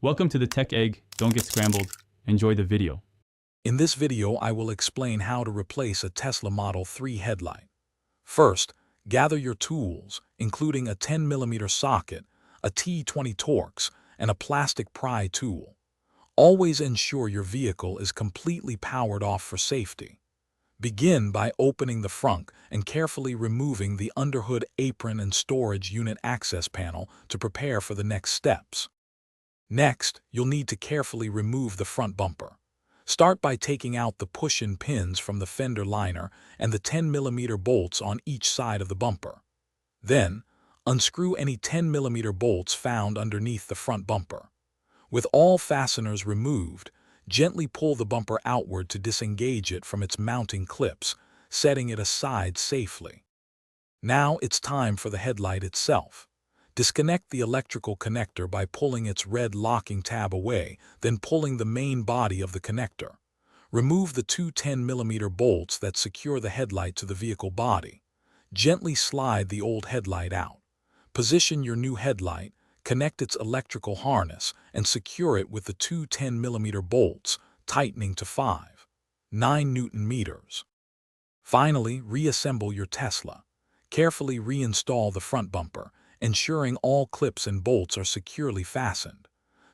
Welcome to the Tech Egg. Don't get scrambled. Enjoy the video. In this video, I will explain how to replace a Tesla Model 3 headlight. First, gather your tools, including a 10mm socket, a T20 Torx, and a plastic pry tool. Always ensure your vehicle is completely powered off for safety. Begin by opening the front and carefully removing the underhood apron and storage unit access panel to prepare for the next steps. Next, you'll need to carefully remove the front bumper. Start by taking out the push-in pins from the fender liner and the 10mm bolts on each side of the bumper. Then, unscrew any 10mm bolts found underneath the front bumper. With all fasteners removed, gently pull the bumper outward to disengage it from its mounting clips, setting it aside safely. Now it's time for the headlight itself. Disconnect the electrical connector by pulling its red locking tab away, then pulling the main body of the connector. Remove the two 10mm bolts that secure the headlight to the vehicle body. Gently slide the old headlight out. Position your new headlight, connect its electrical harness, and secure it with the two 10mm bolts, tightening to 5.9 Nm. Finally, reassemble your Tesla. Carefully reinstall the front bumper, ensuring all clips and bolts are securely fastened.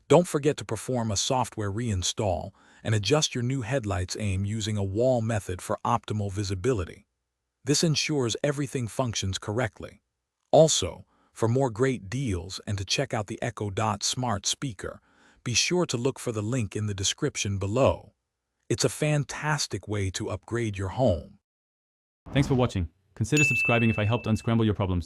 Don't forget to perform a software reinstall and adjust your new headlight's aim using a wall method for optimal visibility. This ensures everything functions correctly. Also, for more great deals and to check out the Echo Dot smart speaker, be sure to look for the link in the description below. It's a fantastic way to upgrade your home. Thanks for watching. Consider subscribing if I helped unscramble your problems.